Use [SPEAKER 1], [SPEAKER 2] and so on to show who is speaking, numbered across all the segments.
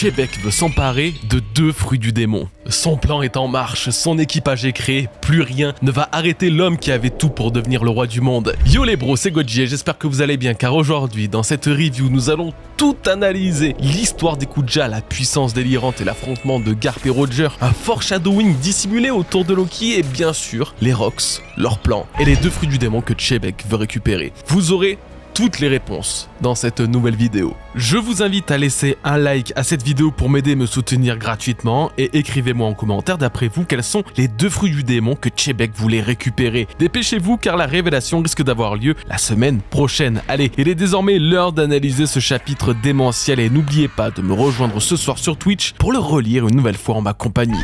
[SPEAKER 1] Chebek veut s'emparer de 2 fruits du démon. Son plan est en marche, son équipage est créé, plus rien ne va arrêter l'homme qui avait tout pour devenir le roi du monde. Yo les bros, c'est Godji et j'espère que vous allez bien car aujourd'hui, dans cette review, nous allons tout analyser. L'histoire des Kuja, la puissance délirante et l'affrontement de Garp et Roger, un foreshadowing dissimulé autour de Loki et bien sûr, les Rox, leur plan et les 2 fruits du démon que Chebek veut récupérer. Vous aurez toutes les réponses dans cette nouvelle vidéo. Je vous invite à laisser un like à cette vidéo pour m'aider à me soutenir gratuitement et écrivez-moi en commentaire d'après vous quels sont les 2 fruits du démon que Chebek voulait récupérer. Dépêchez-vous car la révélation risque d'avoir lieu la semaine prochaine. Allez, il est désormais l'heure d'analyser ce chapitre démentiel et n'oubliez pas de me rejoindre ce soir sur Twitch pour le relire une nouvelle fois en ma compagnie.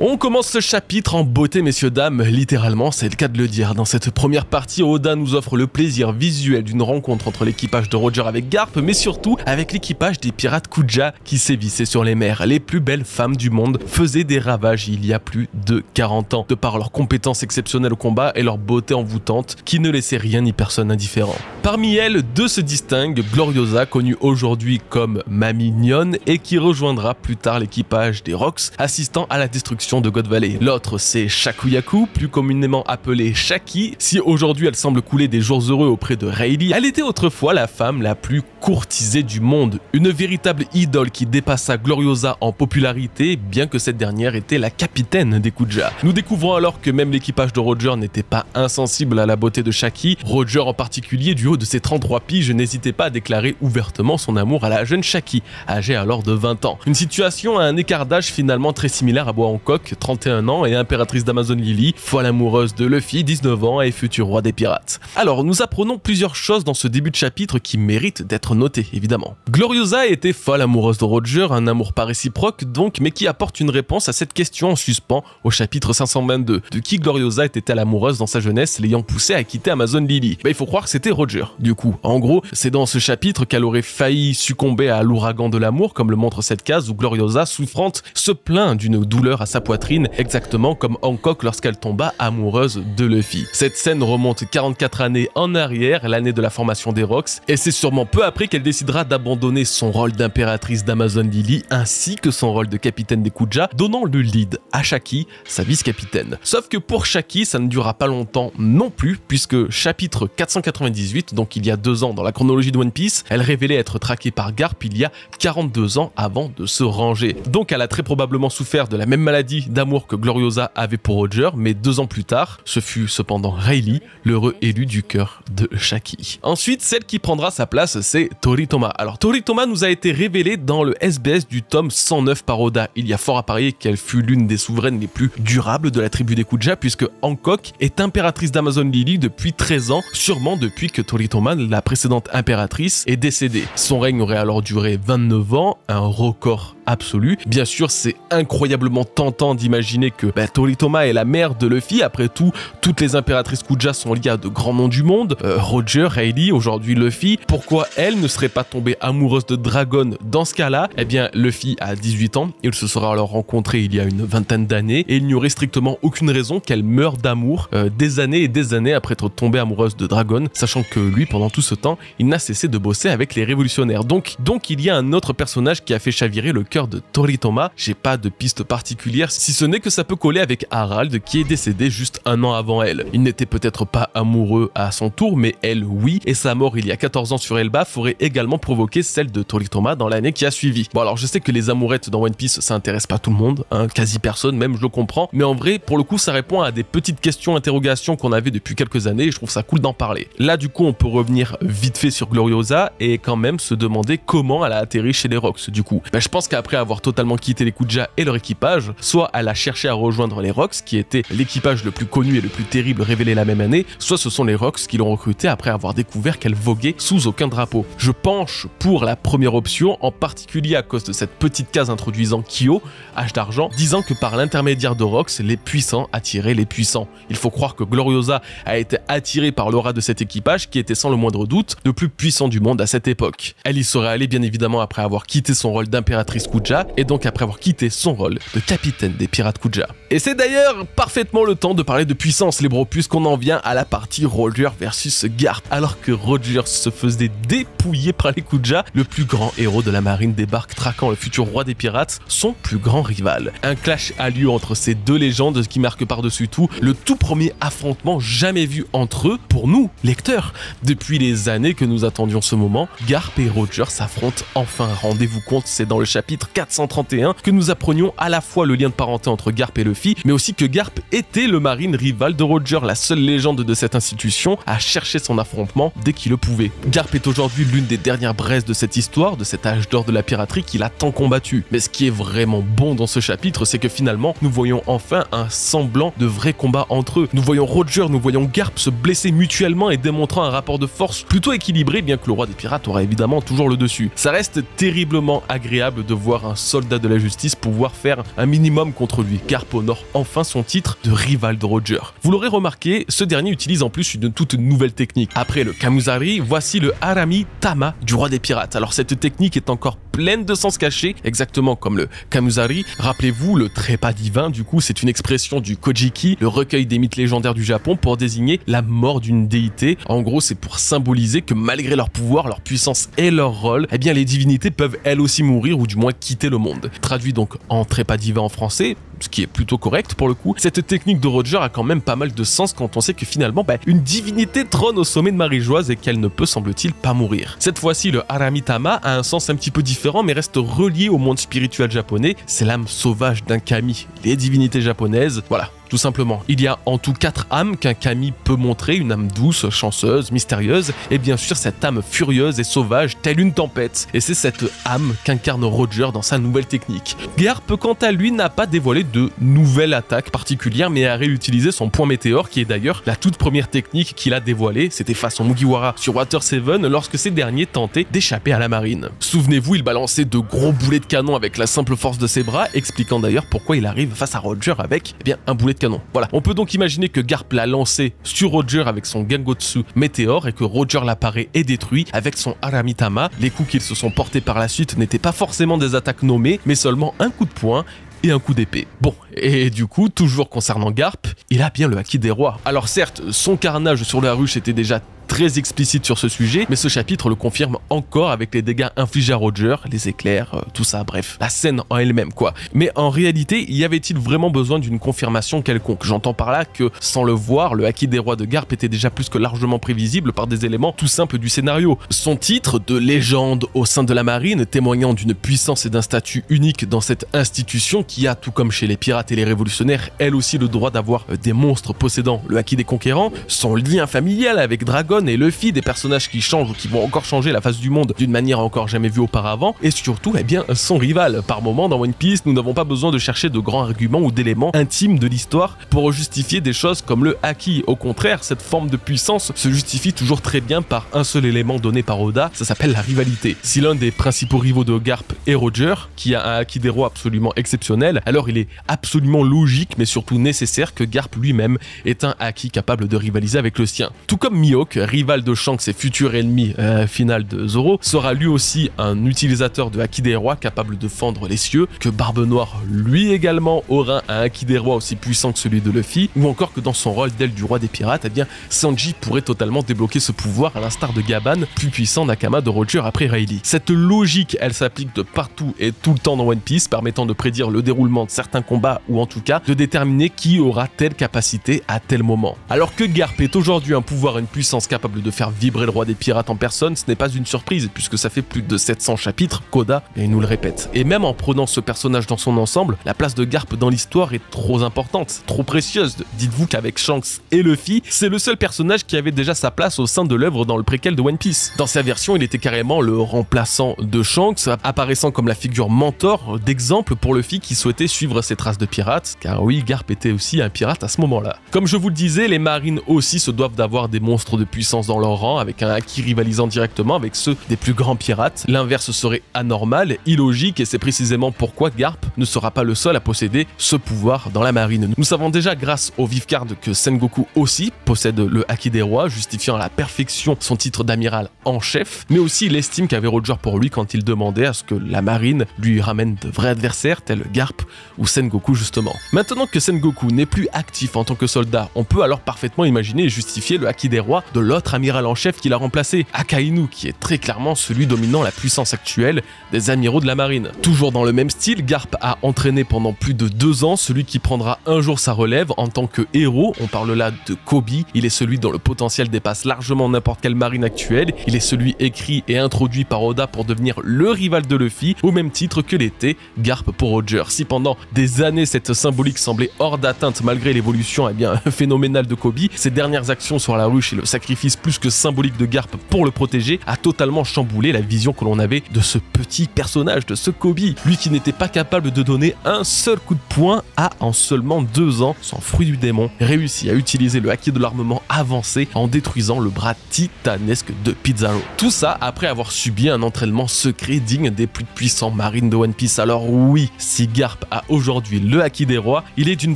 [SPEAKER 1] On commence ce chapitre en beauté, messieurs, dames, littéralement, c'est le cas de le dire. Dans cette première partie, Oda nous offre le plaisir visuel d'une rencontre entre l'équipage de Roger avec Garp, mais surtout avec l'équipage des pirates Kuja qui sévissaient sur les mers. Les plus belles femmes du monde faisaient des ravages il y a plus de 40 ans, de par leurs compétences exceptionnelles au combat et leur beauté envoûtante qui ne laissait rien ni personne indifférent. Parmi elles, 2 se distinguent, Gloriosa, connue aujourd'hui comme Mami Nyon, et qui rejoindra plus tard l'équipage des Rox, assistant à la destruction de God Valley. L'autre, c'est Shakuyaku, plus communément appelée Shaki. Si aujourd'hui elle semble couler des jours heureux auprès de Rayleigh, elle était autrefois la femme la plus courtisée du monde, une véritable idole qui dépassa Gloriosa en popularité, bien que cette dernière était la capitaine des Kuja. Nous découvrons alors que même l'équipage de Roger n'était pas insensible à la beauté de Shaki. Roger en particulier, du haut de ses 33 piges, n'hésitait pas à déclarer ouvertement son amour à la jeune Shaki, âgée alors de 20 ans. Une situation à un écart d'âge finalement très similaire à Bois Hancock, 31 ans et impératrice d'Amazon Lily, folle amoureuse de Luffy, 19 ans et futur roi des pirates. Alors, nous apprenons plusieurs choses dans ce début de chapitre qui méritent d'être notées, évidemment. Gloriosa était folle amoureuse de Roger, un amour pas réciproque donc, mais qui apporte une réponse à cette question en suspens au chapitre 522. De qui Gloriosa était-elle amoureuse dans sa jeunesse, l'ayant poussée à quitter Amazon Lily? Il faut croire que c'était Roger, du coup. En gros, c'est dans ce chapitre qu'elle aurait failli succomber à l'ouragan de l'amour, comme le montre cette case où Gloriosa, souffrante, se plaint d'une douleur à sa poitrine, exactement comme Hancock lorsqu'elle tomba amoureuse de Luffy. Cette scène remonte 44 années en arrière, l'année de la formation des Rox, et c'est sûrement peu après qu'elle décidera d'abandonner son rôle d'impératrice d'Amazon Lily ainsi que son rôle de capitaine des Kuja, donnant le lead à Shaki, sa vice-capitaine. Sauf que pour Shaki, ça ne durera pas longtemps non plus, puisque chapitre 498, donc il y a 2 ans dans la chronologie de One Piece, elle révélait être traquée par Garp il y a 42 ans avant de se ranger. Donc elle a très probablement souffert de la même maladie d'amour que Gloriosa avait pour Roger, mais 2 ans plus tard, ce fut cependant Rayleigh, l'heureux élu du cœur de Shaki. Ensuite, celle qui prendra sa place, c'est Toritoma. Alors Toritoma nous a été révélée dans le SBS du tome 109 par Oda. Il y a fort à parier qu'elle fut l'une des souveraines les plus durables de la tribu des Kuja, puisque Hancock est impératrice d'Amazon Lily depuis 13 ans, sûrement depuis que Toritoma, la précédente impératrice, est décédée. Son règne aurait alors duré 29 ans, un record absolu. Bien sûr, c'est incroyablement tentant d'imaginer que Toritoma est la mère de Luffy. Après tout, toutes les impératrices Kuja sont liées à de grands noms du monde. Roger, Rayleigh, aujourd'hui Luffy. Pourquoi elle ne serait pas tombée amoureuse de Dragon dans ce cas-là? Eh bien, Luffy a 18 ans. Il se sera alors rencontré il y a une vingtaine d'années et il n'y aurait strictement aucune raison qu'elle meure d'amour des années et des années après être tombée amoureuse de Dragon, sachant que lui, pendant tout ce temps, il n'a cessé de bosser avec les révolutionnaires. Donc il y a un autre personnage qui a fait chavirer le cœur de Toritoma. J'ai pas de piste particulière, si ce n'est que ça peut coller avec Harald qui est décédé juste 1 an avant elle. Il n'était peut-être pas amoureux à son tour, mais elle oui, et sa mort il y a 14 ans sur Elbaf aurait également provoqué celle de Toritoma dans l'année qui a suivi. Bon alors je sais que les amourettes dans One Piece ça intéresse pas tout le monde, hein, quasi personne même, je le comprends, mais en vrai pour le coup ça répond à des petites questions interrogations qu'on avait depuis quelques années et je trouve ça cool d'en parler. Là du coup on peut revenir vite fait sur Gloriosa et quand même se demander comment elle a atterri chez les Rox du coup. Je pense qu'après avoir totalement quitté les Kuja et leur équipage, soit elle a cherché à rejoindre les Rox qui était l'équipage le plus connu et le plus terrible révélé la même année, soit ce sont les Rox qui l'ont recruté après avoir découvert qu'elle voguait sous aucun drapeau. Je penche pour la première option, en particulier à cause de cette petite case introduisant Kyo, Hache d'argent, disant que par l'intermédiaire de Rox, les puissants attiraient les puissants. Il faut croire que Gloriosa a été attirée par l'aura de cet équipage qui était sans le moindre doute le plus puissant du monde à cette époque. Elle y serait allée bien évidemment après avoir quitté son rôle d'impératrice Kuja, et donc après avoir quitté son rôle de capitaine des pirates Kuja. Et c'est d'ailleurs parfaitement le temps de parler de puissance, les bros, puisqu'on en vient à la partie Roger versus Garp. Alors que Roger se faisait dépouiller par les Kuja, le plus grand héros de la marine débarque, traquant le futur roi des pirates, son plus grand rival. Un clash a lieu entre ces deux légendes qui marque par-dessus tout le tout premier affrontement jamais vu entre eux pour nous, lecteurs. Depuis les années que nous attendions ce moment, Garp et Roger s'affrontent enfin. Rendez-vous compte, c'est dans le chapitre 431 que nous apprenions à la fois le lien de parenté entre Garp et Luffy, mais aussi que Garp était le marine rival de Roger, la seule légende de cette institution à chercher son affrontement dès qu'il le pouvait. Garp est aujourd'hui l'une des dernières braises de cette histoire, de cet âge d'or de la piraterie qu'il a tant combattu. Mais ce qui est vraiment bon dans ce chapitre, c'est que finalement, nous voyons enfin un semblant de vrai combat entre eux. Nous voyons Roger, nous voyons Garp se blesser mutuellement et démontrant un rapport de force plutôt équilibré, bien que le roi des pirates aura évidemment toujours le dessus. Ça reste terriblement agréable de voir un soldat de la justice pouvoir faire un minimum contre lui. Garp honore enfin son titre de rival de Roger. Vous l'aurez remarqué, ce dernier utilise en plus une toute nouvelle technique. Après le Kamuzari, voici le Harami Tama du roi des pirates. Alors cette technique est encore pleine de sens cachés, exactement comme le Kamuzari. Rappelez-vous, le trépas divin, du coup, c'est une expression du Kojiki, le recueil des mythes légendaires du Japon, pour désigner la mort d'une déité. En gros, c'est pour symboliser que malgré leur pouvoir, leur puissance et leur rôle, eh bien les divinités peuvent elles aussi mourir ou du moins quitter le monde. Traduit donc en trépas divin en français, ce qui est plutôt correct pour le coup, cette technique de Roger a quand même pas mal de sens quand on sait que finalement une divinité trône au sommet de Marie-Joise et qu'elle ne peut semble-t-il pas mourir. Cette fois-ci, le Haramitama a un sens un petit peu différent mais reste relié au monde spirituel japonais, c'est l'âme sauvage d'un kami, les divinités japonaises, voilà. Tout simplement, il y a en tout 4 âmes qu'un kami peut montrer, une âme douce, chanceuse, mystérieuse, et bien sûr cette âme furieuse et sauvage, telle une tempête. Et c'est cette âme qu'incarne Roger dans sa nouvelle technique. Garp, quant à lui, n'a pas dévoilé de nouvelle attaque particulière, mais a réutilisé son point météore, qui est d'ailleurs la toute première technique qu'il a dévoilée. C'était face au Mugiwara sur Water 7, lorsque ces derniers tentaient d'échapper à la marine. Souvenez-vous, il balançait de gros boulets de canon avec la simple force de ses bras, expliquant d'ailleurs pourquoi il arrive face à Roger avec un boulet de canon. Voilà, on peut donc imaginer que Garp l'a lancé sur Roger avec son Gangotsu météore et que Roger l'apparaît et détruit avec son Haramitama. Les coups qu'ils se sont portés par la suite n'étaient pas forcément des attaques nommées, mais seulement un coup de poing et un coup d'épée. Bon, et du coup, toujours concernant Garp, il a bien le haki des rois. Alors certes, son carnage sur la ruche était déjà très explicite sur ce sujet, mais ce chapitre le confirme encore avec les dégâts infligés à Roger, les éclairs, tout ça, bref, la scène en elle-même quoi. Mais en réalité, y avait-il vraiment besoin d'une confirmation quelconque? J'entends par là que, sans le voir, le haki des rois de Garp était déjà plus que largement prévisible par des éléments tout simples du scénario. Son titre de légende au sein de la marine, témoignant d'une puissance et d'un statut unique dans cette institution qui a, tout comme chez les pirates et les révolutionnaires, elle aussi le droit d'avoir des monstres possédant le haki des conquérants, son lien familial avec Dragon et Luffy, des personnages qui changent ou qui vont encore changer la face du monde d'une manière encore jamais vue auparavant, et surtout son rival. Par moment dans One Piece, nous n'avons pas besoin de chercher de grands arguments ou d'éléments intimes de l'histoire pour justifier des choses comme le haki. Au contraire, cette forme de puissance se justifie toujours très bien par un seul élément donné par Oda, ça s'appelle la rivalité. Si l'un des principaux rivaux de Garp est Roger, qui a un haki des rois absolument exceptionnel, alors il est absolument logique mais surtout nécessaire que Garp lui-même ait un haki capable de rivaliser avec le sien. Tout comme Mihawk, rival de Shanks et futur ennemi final de Zoro, sera lui aussi un utilisateur de haki des rois capable de fendre les cieux, que Barbe Noire lui également aura un haki des rois aussi puissant que celui de Luffy, ou encore que dans son rôle d'aile du roi des pirates, Sanji pourrait totalement débloquer ce pouvoir à l'instar de Gaban, plus puissant Nakama de Roger après Rayleigh. Cette logique, elle s'applique de partout et tout le temps dans One Piece, permettant de prédire le déroulement de certains combats ou en tout cas de déterminer qui aura telle capacité à tel moment. Alors que Garp est aujourd'hui un pouvoir et une puissance capable de faire vibrer le roi des pirates en personne, ce n'est pas une surprise puisque ça fait plus de 700 chapitres qu'Oda nous le répète. Et même en prenant ce personnage dans son ensemble, la place de Garp dans l'histoire est trop importante, trop précieuse. Dites-vous qu'avec Shanks et Luffy, c'est le seul personnage qui avait déjà sa place au sein de l'œuvre dans le préquel de One Piece. Dans sa version, il était carrément le remplaçant de Shanks, apparaissant comme la figure mentor d'exemple pour Luffy qui souhaitait suivre ses traces de pirate, car oui, Garp était aussi un pirate à ce moment-là. Comme je vous le disais, les marines aussi se doivent d'avoir des monstres de puissance dans leur rang, avec un haki rivalisant directement avec ceux des plus grands pirates. L'inverse serait anormal, illogique, et c'est précisément pourquoi Garp ne sera pas le seul à posséder ce pouvoir dans la marine. Nous savons déjà grâce au Vivecard que Sengoku aussi possède le haki des rois, justifiant à la perfection son titre d'amiral en chef, mais aussi l'estime qu'avait Roger pour lui quand il demandait à ce que la marine lui ramène de vrais adversaires tels Garp ou Sengoku justement. Maintenant que Sengoku n'est plus actif en tant que soldat, on peut alors parfaitement imaginer et justifier le haki des rois de l'autre amiral en chef qui l'a remplacé, Akainu, qui est très clairement celui dominant la puissance actuelle des amiraux de la marine. Toujours dans le même style, Garp a entraîné pendant plus de 2 ans celui qui prendra un jour sa relève en tant que héros. On parle là de Koby, il est celui dont le potentiel dépasse largement n'importe quelle marine actuelle, il est celui écrit et introduit par Oda pour devenir le rival de Luffy, au même titre que l'était Garp pour Roger. Si pendant des années cette symbolique semblait hors d'atteinte malgré l'évolution phénoménale de Koby, ses dernières actions sur la ruche et le sacrifice plus que symbolique de Garp pour le protéger a totalement chamboulé la vision que l'on avait de ce petit personnage, de ce Koby, lui qui n'était pas capable de donner un seul coup de poing, a en seulement 2 ans, sans fruit du démon, réussi à utiliser le haki de l'armement avancé en détruisant le bras titanesque de Pizarro. Tout ça après avoir subi un entraînement secret digne des plus puissants marines de One Piece. Alors oui, si Garp a aujourd'hui le haki des rois, il est d'une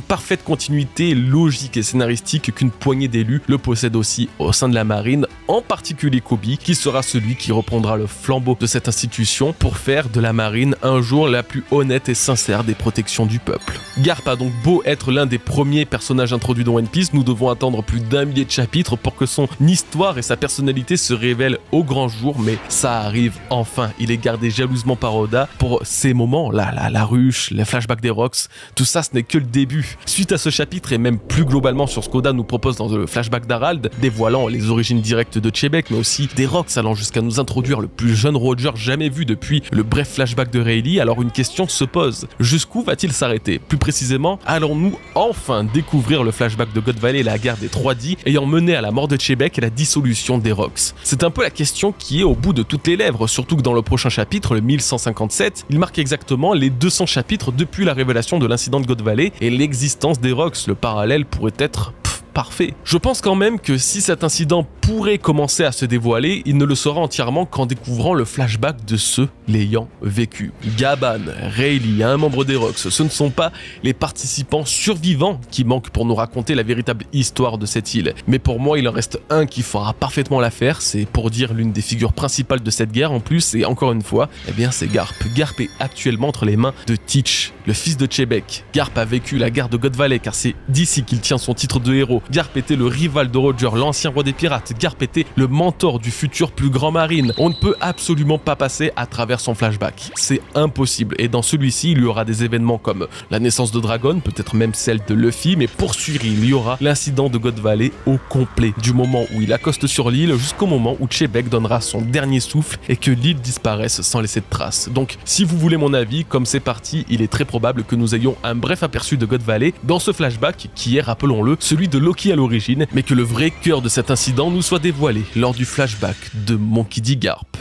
[SPEAKER 1] parfaite continuité logique et scénaristique qu'une poignée d'élus le possède aussi au sein de la marine, en particulier Koby, qui sera celui qui reprendra le flambeau de cette institution pour faire de la marine un jour la plus honnête et sincère des protections du peuple. Garp a donc beau être l'un des premiers personnages introduits dans One Piece, nous devons attendre plus d'1 millier de chapitres pour que son histoire et sa personnalité se révèlent au grand jour, mais ça arrive enfin. Il est gardé jalousement par Oda pour ces moments-là, la ruche, les flashbacks des Rocks, tout ça ce n'est que le début. Suite à ce chapitre et même plus globalement sur ce qu'Oda nous propose dans le flashback d'Harald, dévoilant les origines directes de Chebek, mais aussi des Rocks allant jusqu'à nous introduire le plus jeune Roger jamais vu depuis le bref flashback de Rayleigh, alors une question se pose. Jusqu'où va-t-il s'arrêter? Plus précisément, allons-nous enfin découvrir le flashback de God Valley et la guerre des 3D ayant mené à la mort de Chebek et la dissolution des Rocks? C'est un peu la question qui est au bout de toutes les lèvres, surtout que dans le prochain chapitre, le 1157, il marque exactement les 200 chapitres depuis la révélation de l'incident de God Valley et l'existence des Rocks. Le parallèle pourrait être parfait. Je pense quand même que si cet incident pourrait commencer à se dévoiler, il ne le sera entièrement qu'en découvrant le flashback de ceux l'ayant vécu. Gaban, Rayleigh, un membre des Rocks, ce ne sont pas les participants survivants qui manquent pour nous raconter la véritable histoire de cette île. Mais pour moi, il en reste un qui fera parfaitement l'affaire, c'est pour dire l'une des figures principales de cette guerre en plus, et encore une fois, eh bien c'est Garp. Garp est actuellement entre les mains de Teach, le fils de Chebek. Garp a vécu la guerre de God Valley car c'est d'ici qu'il tient son titre de héros. Garp était le rival de Roger, l'ancien roi des pirates. Garp était le mentor du futur plus grand marine. On ne peut absolument pas passer à travers son flashback. C'est impossible. Et dans celui-ci, il y aura des événements comme la naissance de Dragon, peut-être même celle de Luffy, mais pour Shuri, il y aura l'incident de God Valley au complet. Du moment où il accoste sur l'île jusqu'au moment où Chebek donnera son dernier souffle et que l'île disparaisse sans laisser de traces. Donc, si vous voulez mon avis, comme c'est parti, il est très probable que nous ayons un bref aperçu de God Valley dans ce flashback qui est, rappelons-le, celui de Loki à l'origine, mais que le vrai cœur de cet incident nous soit dévoilé lors du flashback de Monkey D. Garp.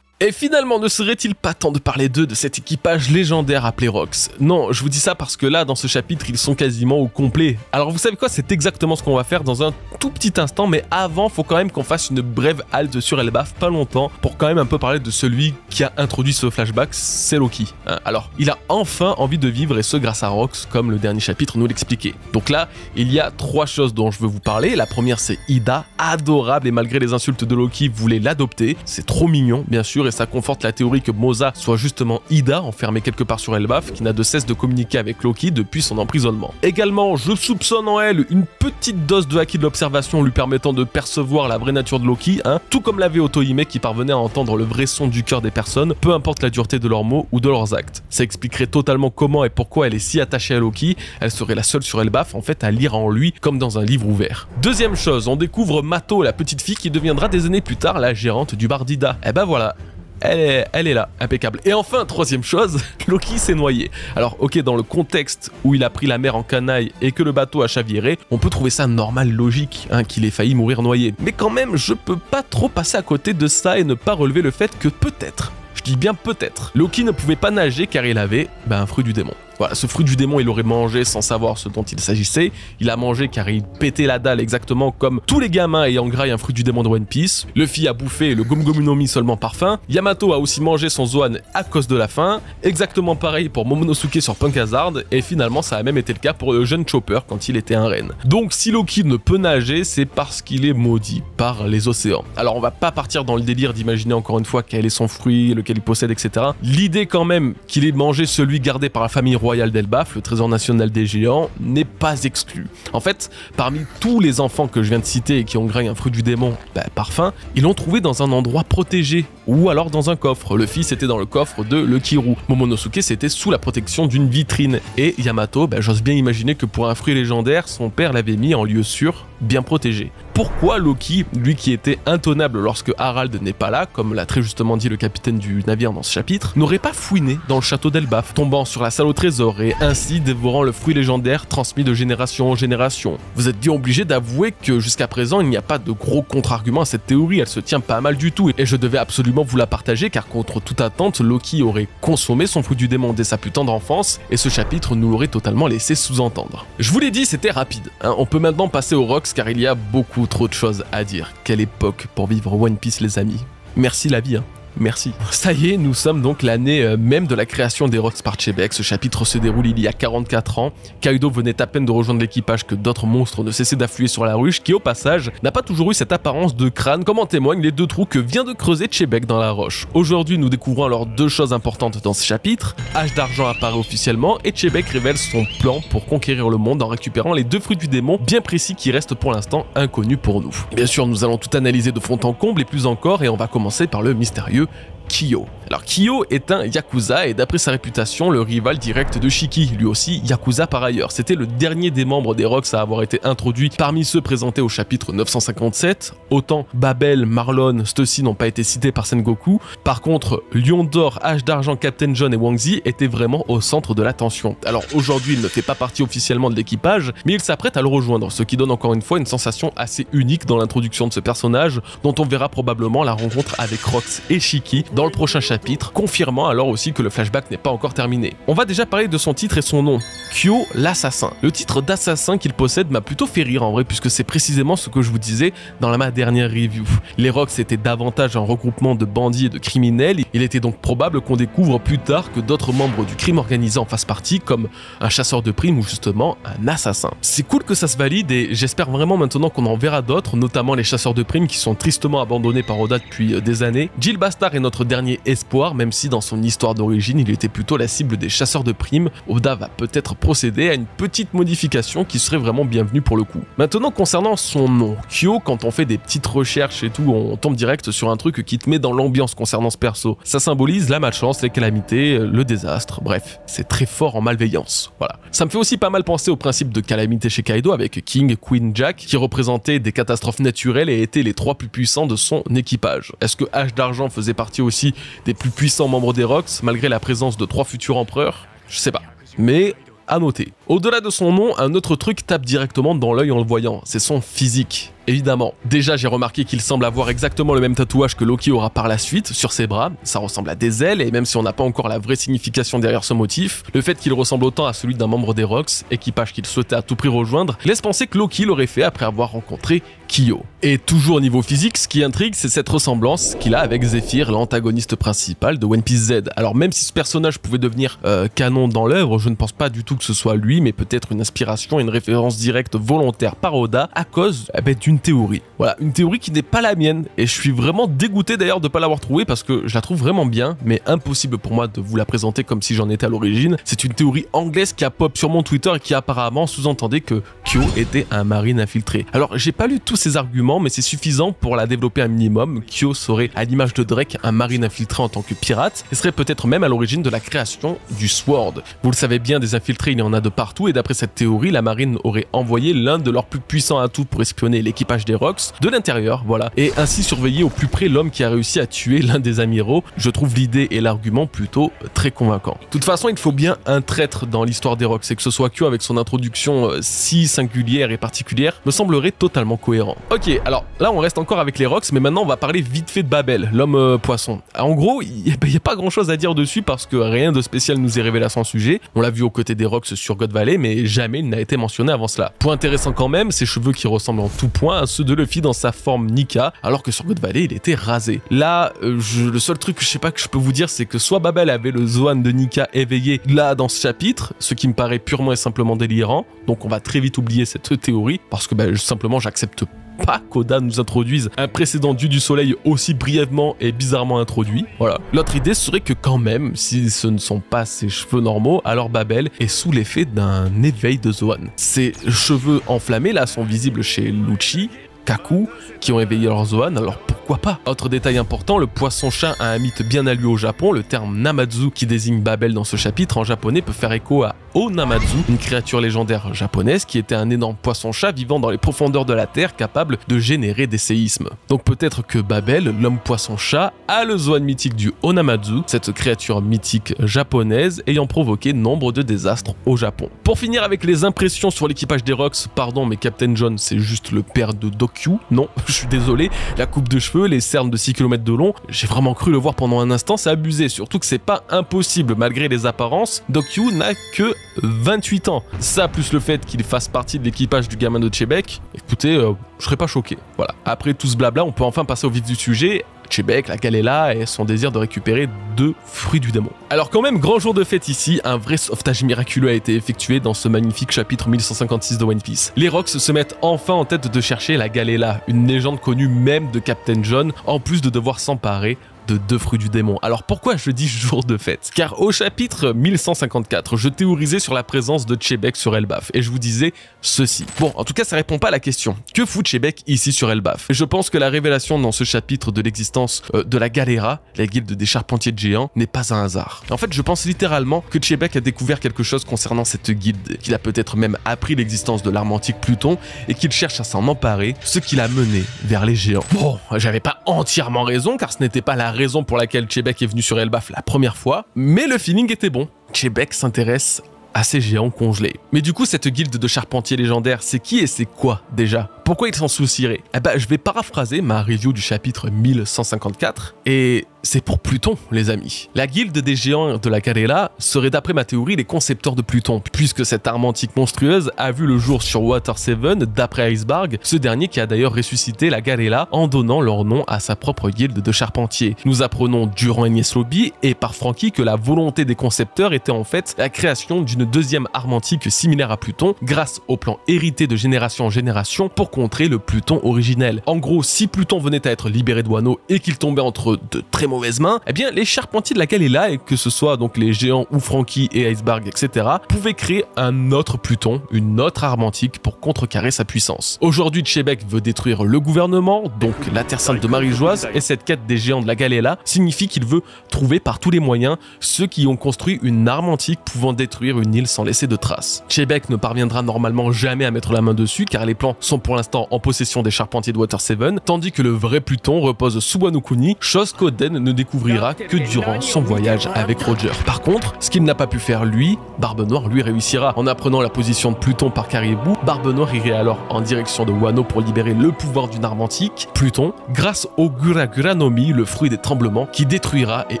[SPEAKER 1] Et finalement, ne serait-il pas temps de parler d'eux, de cet équipage légendaire appelé Rocks? Non, je vous dis ça parce que là, dans ce chapitre, ils sont quasiment au complet. Alors vous savez quoi, c'est exactement ce qu'on va faire dans un tout petit instant, mais avant, faut quand même qu'on fasse une brève halte sur Elbaf, pas longtemps, pour quand même un peu parler de celui qui a introduit ce flashback, c'est Loki. Alors, il a enfin envie de vivre, et ce grâce à Rocks, comme le dernier chapitre nous l'expliquait. Donc là, il y a 3 choses dont je veux vous parler. La première, c'est Ida, adorable, et malgré les insultes de Loki, voulait l'adopter. C'est trop mignon, bien sûr, et ça conforte la théorie que Moza soit justement Ida, enfermée quelque part sur Elbaf, qui n'a de cesse de communiquer avec Loki depuis son emprisonnement. Également, je soupçonne en elle une petite dose de haki de l'observation lui permettant de percevoir la vraie nature de Loki, tout comme l'avait Otohime qui parvenait à entendre le vrai son du cœur des personnes, peu importe la dureté de leurs mots ou de leurs actes. Ça expliquerait totalement comment et pourquoi elle est si attachée à Loki, elle serait la seule sur Elbaf en fait à lire en lui comme dans un livre ouvert. Deuxième chose, on découvre Mato, la petite fille qui deviendra des années plus tard la gérante du bar d'Ida. Et ben voilà. Elle est là, impeccable. Et enfin, troisième chose, Loki s'est noyé. Alors ok, dans le contexte où il a pris la mer en canaille et que le bateau a chaviré, on peut trouver ça normal, logique, qu'il ait failli mourir noyé. Mais quand même, je peux pas trop passer à côté de ça et ne pas relever le fait que peut-être, je dis bien peut-être, Loki ne pouvait pas nager car il avait un fruit du démon. Voilà, ce fruit du démon, il l'aurait mangé sans savoir ce dont il s'agissait. Il a mangé car il pétait la dalle exactement comme tous les gamins ayant graillé un fruit du démon de One Piece. Luffy a bouffé le Gomu Gomu no Mi seulement par faim. Yamato a aussi mangé son Zoan à cause de la faim. Exactement pareil pour Momonosuke sur Punk Hazard. Et finalement, ça a même été le cas pour le jeune Chopper quand il était un renne. Donc si Loki ne peut nager, c'est parce qu'il est maudit par les océans. Alors on va pas partir dans le délire d'imaginer encore une fois quel est son fruit, lequel il possède, etc. L'idée quand même qu'il ait mangé celui gardé par la famille royale d'Elbaf, le trésor national des géants, n'est pas exclue. En fait, parmi tous les enfants que je viens de citer et qui ont graillé un fruit du démon par faim, ils l'ont trouvé dans un endroit protégé ou alors dans un coffre. Le fils était dans le coffre de Lekiru. Momonosuke c'était sous la protection d'une vitrine. Et Yamato, j'ose bien imaginer que pour un fruit légendaire, son père l'avait mis en lieu sûr, bien protégé. Pourquoi Loki, lui qui était intenable lorsque Harald n'est pas là, comme l'a très justement dit le capitaine du navire dans ce chapitre, n'aurait pas fouiné dans le château d'Elbaf, tombant sur la salle au trésor et ainsi dévorant le fruit légendaire transmis de génération en génération? Vous êtes bien obligé d'avouer que jusqu'à présent il n'y a pas de gros contre-argument à cette théorie, elle se tient pas mal du tout et je devais absolument vous la partager car contre toute attente, Loki aurait consommé son fruit du démon dès sa plus tendre enfance et ce chapitre nous l'aurait totalement laissé sous-entendre. Je vous l'ai dit, c'était rapide, hein. On peut maintenant passer aux Rocks car il y a beaucoup trop de choses à dire. Quelle époque pour vivre One Piece les amis. Merci la vie, hein. Merci. Ça y est, nous sommes donc l'année même de la création des Rocks par Chebek. Ce chapitre se déroule il y a 44 ans. Kaido venait à peine de rejoindre l'équipage que d'autres monstres ne cessaient d'affluer sur la ruche, qui au passage n'a pas toujours eu cette apparence de crâne, comme en témoignent les deux trous que vient de creuser Chebek dans la roche. Aujourd'hui, nous découvrons alors deux choses importantes dans ce chapitre. Hache d'argent apparaît officiellement et Chebek révèle son plan pour conquérir le monde en récupérant les deux fruits du démon bien précis qui restent pour l'instant inconnus pour nous. Bien sûr, nous allons tout analyser de fond en comble et plus encore, et on va commencer par le mystérieux Kyo. Alors Kyo est un Yakuza et d'après sa réputation, le rival direct de Shiki, lui aussi Yakuza par ailleurs. C'était le dernier des membres des Rocks à avoir été introduit parmi ceux présentés au chapitre 957. Autant Babel, Marlon, Stussy n'ont pas été cités par Sengoku. Par contre, Lion d'Or, Hache d'Argent, Captain John et Wang Zi étaient vraiment au centre de l'attention. Alors aujourd'hui, il ne fait pas partie officiellement de l'équipage, mais il s'apprête à le rejoindre, ce qui donne encore une fois une sensation assez unique dans l'introduction de ce personnage, dont on verra probablement la rencontre avec Rox et Shiki dans le prochain chapitre, confirmant alors aussi que le flashback n'est pas encore terminé. On va déjà parler de son titre et son nom, Kyo l'assassin. Le titre d'assassin qu'il possède m'a plutôt fait rire en vrai, puisque c'est précisément ce que je vous disais dans ma dernière review. Les Rocks étaient davantage un regroupement de bandits et de criminels, il était donc probable qu'on découvre plus tard que d'autres membres du crime organisé en fassent partie, comme un chasseur de primes ou justement un assassin. C'est cool que ça se valide et j'espère vraiment maintenant qu'on en verra d'autres, notamment les chasseurs de primes qui sont tristement abandonnés par Oda depuis des années. Jill Bastard est notre dernier espoir, même si dans son histoire d'origine il était plutôt la cible des chasseurs de primes. Oda va peut-être procéder à une petite modification qui serait vraiment bienvenue pour le coup. Maintenant concernant son nom, Kyo, quand on fait des petites recherches et tout, on tombe direct sur un truc qui te met dans l'ambiance concernant ce perso. Ça symbolise la malchance, les calamités, le désastre, bref, c'est très fort en malveillance. Voilà. Ça me fait aussi pas mal penser au principe de calamité chez Kaido avec King, Queen, Jack, qui représentaient des catastrophes naturelles et étaient les trois plus puissants de son équipage. Est-ce que Hache d'Argent faisait partie aussi des plus puissants membres des Rocks, malgré la présence de 3 futurs empereurs? Je sais pas. Mais à noter. Au-delà de son nom, un autre truc tape directement dans l'œil en le voyant, c'est son physique. Évidemment. Déjà, j'ai remarqué qu'il semble avoir exactement le même tatouage que Loki aura par la suite sur ses bras. Ça ressemble à des ailes et même si on n'a pas encore la vraie signification derrière ce motif, le fait qu'il ressemble autant à celui d'un membre des Rocks, équipage qu'il souhaitait à tout prix rejoindre, laisse penser que Loki l'aurait fait après avoir rencontré Kyo. Et toujours au niveau physique, ce qui intrigue, c'est cette ressemblance qu'il a avec Zephyr, l'antagoniste principal de One Piece Z. Alors même si ce personnage pouvait devenir canon dans l'œuvre, je ne pense pas du tout que ce soit lui, mais peut-être une inspiration et une référence directe volontaire par Oda à cause d'une théorie. Voilà, une théorie qui n'est pas la mienne et je suis vraiment dégoûté d'ailleurs de ne pas l'avoir trouvée parce que je la trouve vraiment bien, mais impossible pour moi de vous la présenter comme si j'en étais à l'origine. C'est une théorie anglaise qui a pop sur mon Twitter et qui apparemment sous-entendait que Kyo était un marine infiltré. Alors j'ai pas lu tous ces arguments, mais c'est suffisant pour la développer un minimum. Kyo serait, à l'image de Drake, un marine infiltré en tant que pirate et serait peut-être même à l'origine de la création du Sword. Vous le savez bien, des infiltrés il y en a de partout et d'après cette théorie, la marine aurait envoyé l'un de leurs plus puissants atouts pour espionner l'équipe l'équipage des Rox de l'intérieur, voilà, et ainsi surveiller au plus près l'homme qui a réussi à tuer l'un des amiraux. Je trouve l'idée et l'argument plutôt très convaincant. De toute façon, il faut bien un traître dans l'histoire des Rox, et que ce soit Kyo avec son introduction si singulière et particulière me semblerait totalement cohérent. Ok, alors là on reste encore avec les Rox, mais maintenant on va parler vite fait de Babel, l'homme poisson. En gros, il n'y a pas grand chose à dire dessus parce que rien de spécial nous est révélé à son sujet. On l'a vu aux côtés des Rox sur God Valley, mais jamais il n'a été mentionné avant cela. Point intéressant quand même, ses cheveux qui ressemblent en tout point à ceux de Luffy dans sa forme Nika, alors que sur God Valley il était rasé. Là, le seul truc que je sais pas que je peux vous dire, c'est que soit Babel avait le Zoan de Nika éveillé là dans ce chapitre, ce qui me paraît purement et simplement délirant, donc on va très vite oublier cette théorie, parce que simplement j'accepte pas qu'Oda nous introduise un précédent dieu du soleil aussi brièvement et bizarrement introduit. Voilà. L'autre idée serait que quand même, si ce ne sont pas ses cheveux normaux, alors Babel est sous l'effet d'un éveil de Zoan. Ses cheveux enflammés là sont visibles chez Lucci, Kaku, qui ont éveillé leur Zoan, alors pourquoi pas? Autre détail important, le poisson-chat a un mythe bien à lui au Japon, le terme Namazu qui désigne Babel dans ce chapitre en japonais peut faire écho à Onamazu, une créature légendaire japonaise qui était un énorme poisson-chat vivant dans les profondeurs de la terre capable de générer des séismes. Donc peut-être que Babel, l'homme poisson-chat, a le Zoan mythique du Onamazu, cette créature mythique japonaise ayant provoqué nombre de désastres au Japon. Pour finir avec les impressions sur l'équipage des Rox, pardon mais Captain John c'est juste le père de Dokyu, non, je suis désolé, la coupe de cheveux, les cernes de 6 km de long, j'ai vraiment cru le voir pendant un instant, c'est abusé, surtout que c'est pas impossible malgré les apparences, Dokyu n'a que 28 ans. Ça plus le fait qu'il fasse partie de l'équipage du gamin de Chebek, écoutez, je serais pas choqué. Voilà. Après tout ce blabla, on peut enfin passer au vif du sujet. Chebek, la Galela et son désir de récupérer 2 fruits du démon. Alors quand même, grand jour de fête ici, un vrai sauvetage miraculeux a été effectué dans ce magnifique chapitre 1156 de One Piece. Les Rox se mettent enfin en tête de chercher la Galela, une légende connue même de Captain John, en plus de devoir s'emparer de 2 fruits du démon. Alors pourquoi je dis jour de fête? Car au chapitre 1154, je théorisais sur la présence de Chebek sur Elbaf et je vous disais ceci. Bon, en tout cas ça répond pas à la question. Que fout Chebek ici sur Elbaf? Je pense que la révélation dans ce chapitre de l'existence de la Galera, la guilde des charpentiers de géants, n'est pas un hasard. En fait, je pense littéralement que Chebek a découvert quelque chose concernant cette guilde, qu'il a peut-être même appris l'existence de l'arme antique Pluton et qu'il cherche à s'en emparer, ce qui l'a mené vers les géants. Bon, j'avais pas entièrement raison car ce n'était pas la raison pour laquelle Chebek est venu sur Elbaf la première fois, mais le feeling était bon. Chebek s'intéresse à ces géants congelés. Mais du coup, cette guilde de charpentiers légendaires, c'est qui et c'est quoi déjà? Pourquoi il s'en soucierait? Eh ben, je vais paraphraser ma review du chapitre 1154 et c'est pour Pluton, les amis. La guilde des géants de la Galela serait d'après ma théorie les concepteurs de Pluton, puisque cette arme antique monstrueuse a vu le jour sur Water 7 d'après Iceberg, ce dernier qui a d'ailleurs ressuscité la Galela en donnant leur nom à sa propre guilde de charpentiers. Nous apprenons durant Enies Lobby et par Franky que la volonté des concepteurs était en fait la création d'une deuxième arme antique similaire à Pluton grâce au plan hérité de génération en génération pour contrer le Pluton originel. En gros, si Pluton venait à être libéré de Wano et qu'il tombait entre de très mauvaises mains, eh bien les charpentiers de la Galela, et que ce soit donc les géants ou Franky et Iceberg, etc., pouvaient créer un autre Pluton, une autre arme antique pour contrecarrer sa puissance. Aujourd'hui, Chebek veut détruire le gouvernement, donc la Terre Sainte de Marie-Joise, et cette quête des géants de la Galela signifie qu'il veut trouver par tous les moyens ceux qui ont construit une arme antique pouvant détruire une île sans laisser de traces. Chebek ne parviendra normalement jamais à mettre la main dessus car les plans sont pour l'instant en possession des charpentiers de Water 7, tandis que le vrai Pluton repose sous Wano Kuni, chose qu'Oden ne découvrira que durant son voyage avec Roger. Par contre, ce qu'il n'a pas pu faire lui, Barbe Noire lui réussira. En apprenant la position de Pluton par Caribou, Barbe Noire irait alors en direction de Wano pour libérer le pouvoir d'une arme antique, Pluton, grâce au Gura Gura no Mi, le fruit des tremblements, qui détruira et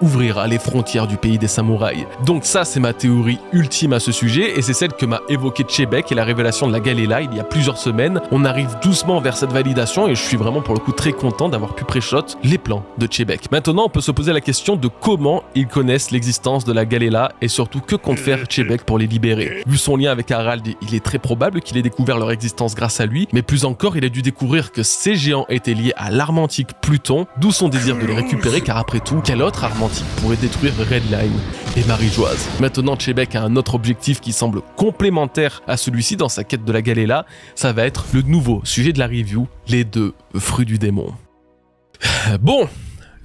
[SPEAKER 1] ouvrira les frontières du pays des samouraïs. Donc ça, c'est ma théorie ultime à ce sujet, et c'est celle que m'a évoqué Chebek et la révélation de la Galela il y a plusieurs semaines. On arrive doucement vers cette validation et je suis vraiment pour le coup très content d'avoir pu pré-shot les plans de Chebek. Maintenant, on peut se poser la question de comment ils connaissent l'existence de la Galela et surtout que compte faire Chebek pour les libérer. Vu son lien avec Harald, il est très probable qu'il ait découvert leur existence grâce à lui, mais plus encore, il a dû découvrir que ces géants étaient liés à l'arme antique Pluton, d'où son désir de les récupérer car après tout, quelle autre arme antique pourrait détruire Redline et Marie-Joise? Maintenant, Chebek a un autre objectif qui semble complémentaire à celui-ci dans sa quête de la Galela, ça va être le nouveau sujet de la review, les 2 fruits du démon. Bon,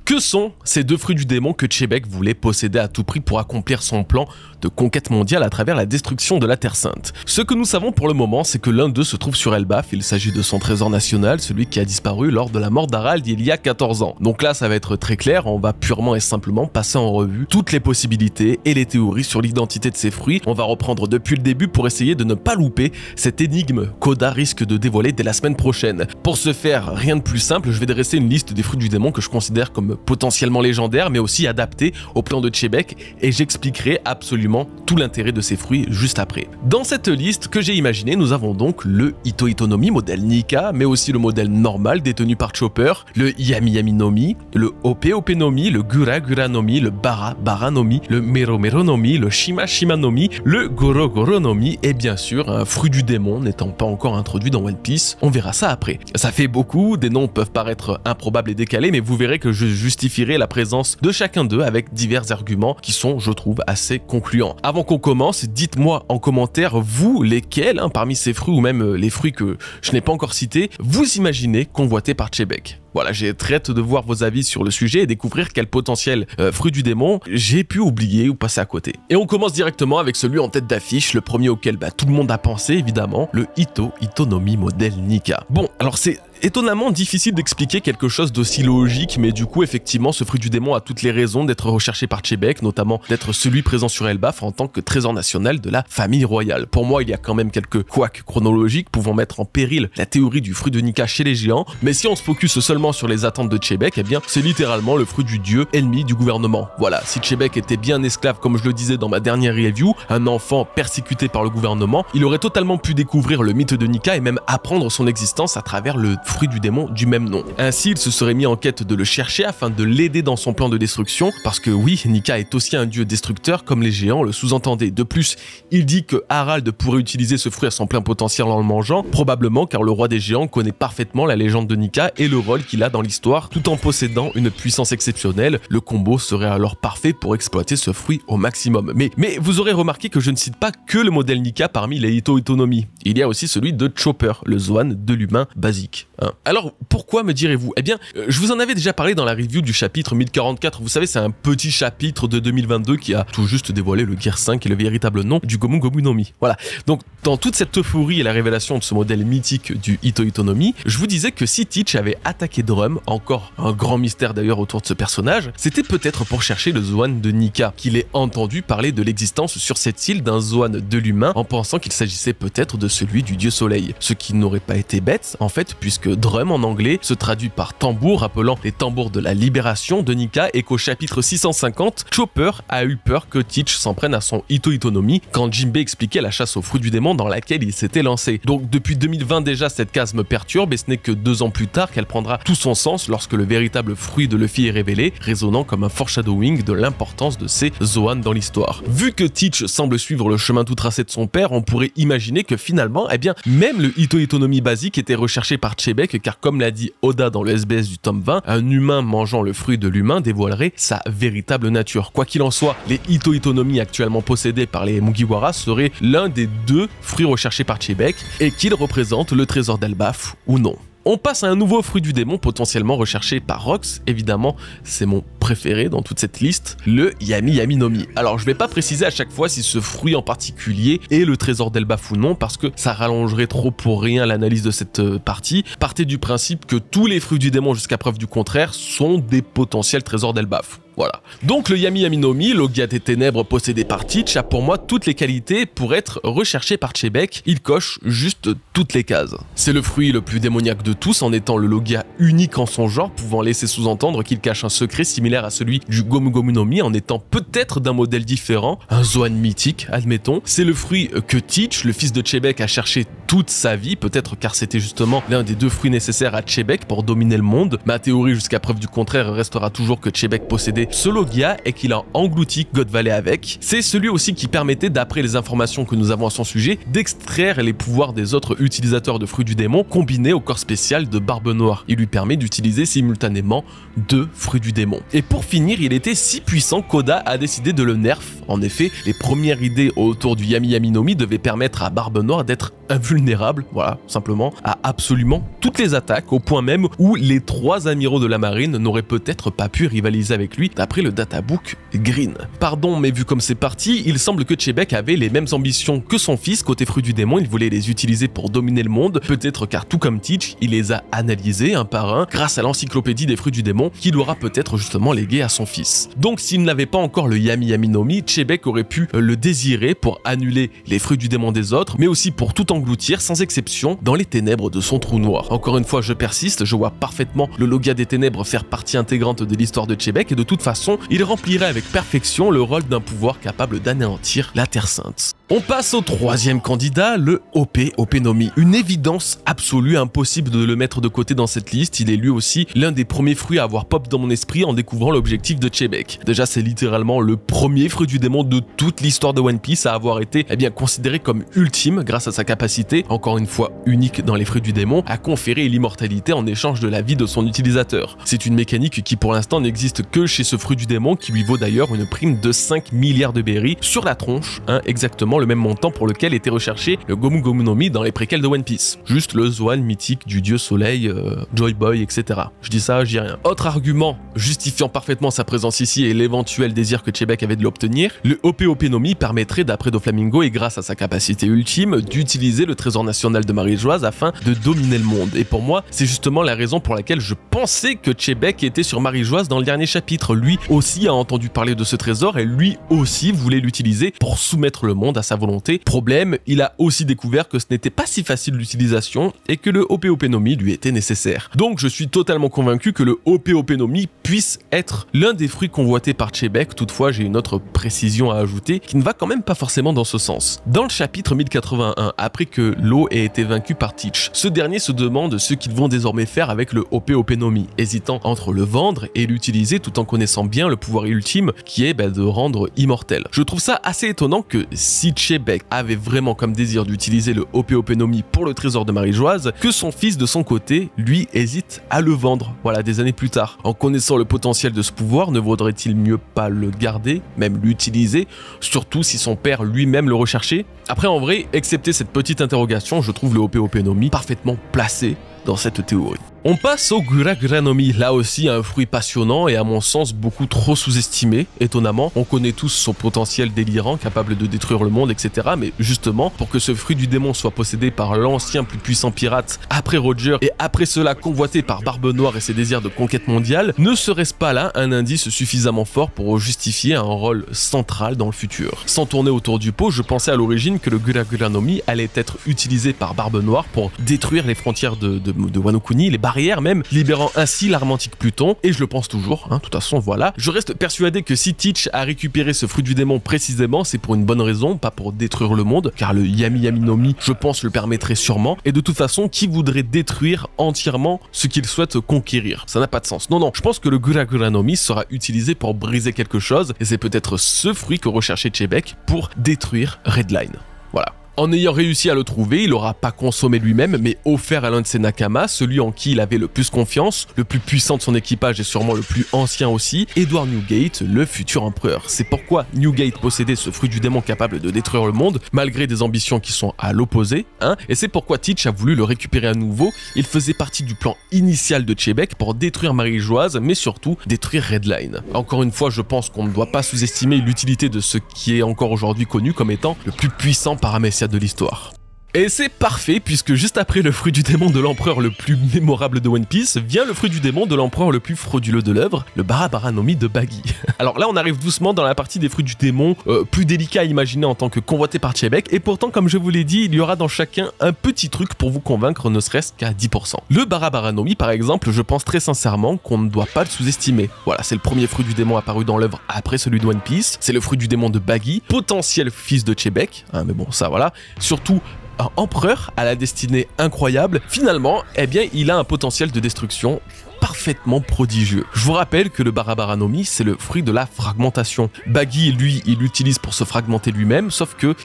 [SPEAKER 1] que sont ces 2 fruits du démon que Chebek voulait posséder à tout prix pour accomplir son plan de conquête mondiale à travers la destruction de la Terre Sainte. Ce que nous savons pour le moment, c'est que l'un d'eux se trouve sur Elbaf, il s'agit de son trésor national, celui qui a disparu lors de la mort d'Harald il y a 14 ans. Donc là, ça va être très clair, on va purement et simplement passer en revue toutes les possibilités et les théories sur l'identité de ces fruits. On va reprendre depuis le début pour essayer de ne pas louper cette énigme qu'Oda risque de dévoiler dès la semaine prochaine. Pour ce faire, rien de plus simple, je vais dresser une liste des fruits du démon que je considère comme potentiellement légendaires, mais aussi adaptés au plan de Chebek, et j'expliquerai absolument tout l'intérêt de ces fruits juste après. Dans cette liste que j'ai imaginée, nous avons donc le Ito Ito no Mi modèle Nika, mais aussi le modèle normal détenu par Chopper, le Yami Yami no Mi, le Ope Ope no Mi, le Gura Gura no Mi, le Bara Bara no Mi, le Mero Mero no Mi, le Shima Shima no Mi, le Goro Goro no Mi, et bien sûr un fruit du démon n'étant pas encore introduit dans One Piece, on verra ça après. Ça fait beaucoup, des noms peuvent paraître improbables et décalés, mais vous verrez que je justifierai la présence de chacun d'eux avec divers arguments qui sont, je trouve, assez concluants. Avant qu'on commence, dites-moi en commentaire, vous, lesquels, parmi ces fruits ou même les fruits que je n'ai pas encore cités, vous imaginez convoités par Chebek. Voilà, j'ai très hâte de voir vos avis sur le sujet et découvrir quel potentiel fruit du démon j'ai pu oublier ou passer à côté. Et on commence directement avec celui en tête d'affiche, le premier auquel tout le monde a pensé évidemment, le Ito Ito no Mi modèle Nika. Bon, alors c'est étonnamment difficile d'expliquer quelque chose d'aussi logique, mais du coup effectivement ce fruit du démon a toutes les raisons d'être recherché par Chebek, notamment d'être celui présent sur Elbaf en tant que trésor national de la famille royale. Pour moi il y a quand même quelques couacs chronologiques pouvant mettre en péril la théorie du fruit de Nika chez les géants, mais si on se focus seulement sur les attentes de Chebek, eh bien c'est littéralement le fruit du dieu ennemi du gouvernement. Voilà, si Chebek était bien esclave comme je le disais dans ma dernière review, un enfant persécuté par le gouvernement, il aurait totalement pu découvrir le mythe de Nika et même apprendre son existence à travers le fruit du démon du même nom. Ainsi, il se serait mis en quête de le chercher afin de l'aider dans son plan de destruction, parce que oui, Nika est aussi un dieu destructeur comme les géants le sous-entendaient. De plus, il dit que Harald pourrait utiliser ce fruit à son plein potentiel en le mangeant, probablement car le roi des géants connaît parfaitement la légende de Nika et le rôle qu'il a dans l'histoire, tout en possédant une puissance exceptionnelle. Le combo serait alors parfait pour exploiter ce fruit au maximum. Mais vous aurez remarqué que je ne cite pas que le modèle Nika parmi les Ito Ito no Mi. Il y a aussi celui de Chopper, le Zoan de l'humain basique. Alors pourquoi me direz-vous? Eh bien, je vous en avais déjà parlé dans la review du chapitre 1044. Vous savez, c'est un petit chapitre de 2022 qui a tout juste dévoilé le Gear 5 et le véritable nom du Gomu Gomu no Mi. Voilà. Donc, dans toute cette euphorie et la révélation de ce modèle mythique du Ito Ito no Mi, je vous disais que si Teach avait attaqué Drum, encore un grand mystère d'ailleurs autour de ce personnage, c'était peut-être pour chercher le Zoan de Nika, qu'il ait entendu parler de l'existence sur cette île d'un Zoan de l'humain en pensant qu'il s'agissait peut-être de celui du dieu soleil. Ce qui n'aurait pas été bête, en fait, puisque Drum en anglais se traduit par tambour, rappelant les tambours de la libération de Nika, et qu'au chapitre 650, Chopper a eu peur que Teach s'en prenne à son Ito Ito no Mi quand Jinbei expliquait la chasse aux fruits du démon dans laquelle il s'était lancé. Donc depuis 2020 déjà, cette case me perturbe, et ce n'est que 2 ans plus tard qu'elle prendra tout son sens lorsque le véritable fruit de Luffy est révélé, résonnant comme un foreshadowing de l'importance de ces Zoan dans l'histoire. Vu que Teach semble suivre le chemin tout tracé de son père, on pourrait imaginer que finalement, eh bien, même le Ito Ito no Mi basique était recherché par Chebek, car comme l'a dit Oda dans le SBS du tome 20, un humain mangeant le fruit de l'humain dévoilerait sa véritable nature. Quoi qu'il en soit, les Ito Ito no Mi actuellement possédés par les Mugiwara seraient l'un des 2 fruits recherchés par Chebek, et qu'ils représentent le trésor d'Elbaf ou non. On passe à un nouveau fruit du démon potentiellement recherché par Rox, évidemment c'est mon préféré dans toute cette liste, le Yami Yami no Mi. Alors je vais pas préciser à chaque fois si ce fruit en particulier est le trésor d'Elbaf ou non, parce que ça rallongerait trop pour rien l'analyse de cette partie. Partez du principe que tous les fruits du démon jusqu'à preuve du contraire sont des potentiels trésors d'Elbaf. Voilà. Donc le Yami Yami no Mi, Logia des ténèbres possédé par Teach, a pour moi toutes les qualités pour être recherché par Chebek. Il coche juste toutes les cases. C'est le fruit le plus démoniaque de tous, en étant le Logia unique en son genre, pouvant laisser sous-entendre qu'il cache un secret similaire à celui du Gomu Gomu no Mi, en étant peut-être d'un modèle différent, un Zoan mythique, admettons. C'est le fruit que Teach, le fils de Chebek, a cherché toute sa vie, peut-être car c'était justement l'un des 2 fruits nécessaires à Chebek pour dominer le monde. Ma théorie jusqu'à preuve du contraire restera toujours que Chebek possédait ce Logia et qu'il a englouti God Valley avec. C'est celui aussi qui permettait, d'après les informations que nous avons à son sujet, d'extraire les pouvoirs des autres utilisateurs de fruits du démon combinés au corps spécial de Barbe Noire. Il lui permet d'utiliser simultanément 2 fruits du démon. Et pour finir, il était si puissant qu'Oda a décidé de le nerf. En effet, les premières idées autour du Yami Yami no Mi devaient permettre à Barbe Noire d'être invulnérable, voilà, simplement, à absolument toutes les attaques, au point même où les 3 amiraux de la marine n'auraient peut-être pas pu rivaliser avec lui, d'après le databook Green. Pardon, mais vu comme c'est parti, il semble que Chebek avait les mêmes ambitions que son fils côté fruit du démon, il voulait les utiliser pour dominer le monde, peut-être car tout comme Teach, il les a analysés un par un grâce à l'encyclopédie des fruits du démon qu'il aura peut-être justement légué à son fils. Donc s'il n'avait pas encore le Yami Yami no Mi, Chebek aurait pu le désirer pour annuler les fruits du démon des autres, mais aussi pour tout engloutir sans exception dans les ténèbres de son trou noir. Encore une fois, je persiste, je vois parfaitement le Logia des ténèbres faire partie intégrante de l'histoire de Chebek et de toute façon, il remplirait avec perfection le rôle d'un pouvoir capable d'anéantir la Terre Sainte. On passe au 3e candidat, le OP no Mi. Une évidence absolue, impossible de le mettre de côté dans cette liste, il est lui aussi l'un des premiers fruits à avoir pop dans mon esprit en découvrant l'objectif de Chebek. Déjà, c'est littéralement le premier fruit du démon de toute l'histoire de One Piece à avoir été considéré comme ultime grâce à sa capacité, encore une fois unique dans les fruits du démon, à conférer l'immortalité en échange de la vie de son utilisateur. C'est une mécanique qui pour l'instant n'existe que chez ce fruit du démon qui lui vaut d'ailleurs une prime de 5 milliards de berries sur la tronche, exactement le même montant pour lequel était recherché le Gomu Gomu no Mi dans les préquels de One Piece. Juste le Zoan mythique du dieu soleil, Joy Boy, etc. Je dis ça, je dis rien. Autre argument justifiant parfaitement sa présence ici et l'éventuel désir que Chebek avait de l'obtenir, le OP no Mi permettrait d'après Doflamingo et grâce à sa capacité ultime d'utiliser le trésor national de Marie-Joise afin de dominer le monde. Et pour moi, c'est justement la raison pour laquelle je pensais que Chebek était sur Marie-Joise dans le dernier chapitre. Lui aussi a entendu parler de ce trésor et lui aussi voulait l'utiliser pour soumettre le monde à sa volonté. Problème, il a aussi découvert que ce n'était pas si facile d'utilisation et que le OP no Mi lui était nécessaire. Donc je suis totalement convaincu que le OP no Mi puisse être l'un des fruits convoités par Chebek. Toutefois, j'ai une autre précision à ajouter qui ne va quand même pas forcément dans ce sens. Dans le chapitre 1081, après que Law ait été vaincu par Teach, ce dernier se demande ce qu'ils vont désormais faire avec le OP no Mi, hésitant entre le vendre et l'utiliser tout en connaissant bien le pouvoir ultime qui est de rendre immortel. Je trouve ça assez étonnant que si Chebek avait vraiment comme désir d'utiliser le OP no Mi pour le trésor de Marie-Joise, que son fils de son côté, lui, hésite à le vendre, voilà, des années plus tard. En connaissant le potentiel de ce pouvoir, ne vaudrait-il mieux pas le garder, même l'utiliser, surtout si son père lui-même le recherchait? Après, en vrai, excepté cette petite interrogation, je trouve le OP no Mi parfaitement placé dans cette théorie. On passe au Gura Gura no Mi, là aussi un fruit passionnant et à mon sens beaucoup trop sous-estimé, étonnamment. On connaît tous son potentiel délirant, capable de détruire le monde, etc. Mais justement, pour que ce fruit du démon soit possédé par l'ancien plus puissant pirate après Roger et après cela convoité par Barbe Noire et ses désirs de conquête mondiale, ne serait-ce pas là un indice suffisamment fort pour justifier un rôle central dans le futur? Sans tourner autour du pot, je pensais à l'origine que le Gura Gura no Mi allait être utilisé par Barbe Noire pour détruire les frontières de Wano Kuni, les barrières même, libérant ainsi l'arme antique Pluton, et je le pense toujours, de toute façon voilà. Je reste persuadé que si Teach a récupéré ce fruit du démon précisément, c'est pour une bonne raison, pas pour détruire le monde, car le Yami Yami no Mi, je pense, le permettrait sûrement, et de toute façon, qui voudrait détruire entièrement ce qu'il souhaite conquérir? Ça n'a pas de sens. Non, je pense que le Gura Gura no Mi sera utilisé pour briser quelque chose, et c'est peut-être ce fruit que recherchait Chebek pour détruire Redline. Voilà. En ayant réussi à le trouver, il n'aura pas consommé lui-même, mais offert à l'un de ses Nakama, celui en qui il avait le plus confiance, le plus puissant de son équipage et sûrement le plus ancien aussi, Edward Newgate, le futur empereur. C'est pourquoi Newgate possédait ce fruit du démon capable de détruire le monde, malgré des ambitions qui sont à l'opposé, et c'est pourquoi Teach a voulu le récupérer à nouveau. Il faisait partie du plan initial de Chebek pour détruire Marie-Joise, mais surtout détruire Redline. Encore une fois, je pense qu'on ne doit pas sous-estimer l'utilité de ce qui est encore aujourd'hui connu comme étant le plus puissant paramécia de l'histoire. Et c'est parfait puisque juste après le fruit du démon de l'empereur le plus mémorable de One Piece, vient le fruit du démon de l'empereur le plus frauduleux de l'œuvre, le Barabara no Mi de Baggy. Alors là on arrive doucement dans la partie des fruits du démon, plus délicat à imaginer en tant que convoité par Chebek, et pourtant comme je vous l'ai dit, il y aura dans chacun un petit truc pour vous convaincre ne serait-ce qu'à 10%. Le Barabara no Mi par exemple, je pense très sincèrement qu'on ne doit pas le sous-estimer. Voilà, c'est le premier fruit du démon apparu dans l'œuvre après celui de One Piece, c'est le fruit du démon de Baggy, potentiel fils de Chebek, mais bon ça voilà, surtout un empereur à la destinée incroyable, finalement, il a un potentiel de destruction parfaitement prodigieux. Je vous rappelle que le Barabara no Mi, c'est le fruit de la fragmentation. Baggy, lui, il l'utilise pour se fragmenter lui-même, sauf que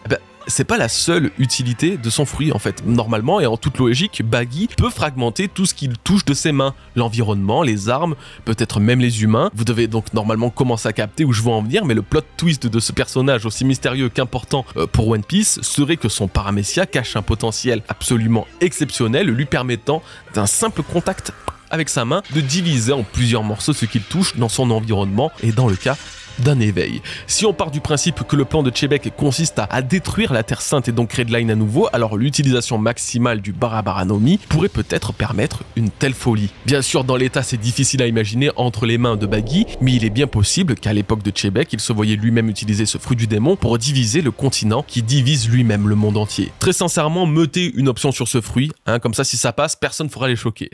[SPEAKER 1] c'est pas la seule utilité de son fruit en fait. Normalement et en toute logique, Baggy peut fragmenter tout ce qu'il touche de ses mains, l'environnement, les armes, peut-être même les humains. Vous devez donc normalement commencer à capter où je veux en venir, mais le plot twist de ce personnage aussi mystérieux qu'important pour One Piece serait que son paramécia cache un potentiel absolument exceptionnel, lui permettant d'un simple contact avec sa main de diviser en plusieurs morceaux ce qu'il touche dans son environnement et dans le cas d'un éveil. Si on part du principe que le plan de Chebek consiste à détruire la Terre Sainte et donc Redline à nouveau, alors l'utilisation maximale du Barabaranomi pourrait peut-être permettre une telle folie. Bien sûr, dans l'état, c'est difficile à imaginer entre les mains de Baggy, mais il est bien possible qu'à l'époque de Chebek, il se voyait lui-même utiliser ce fruit du démon pour diviser le continent qui divise lui-même le monde entier. Très sincèrement, mettez une option sur ce fruit, comme ça si ça passe, personne ne fera les choquer.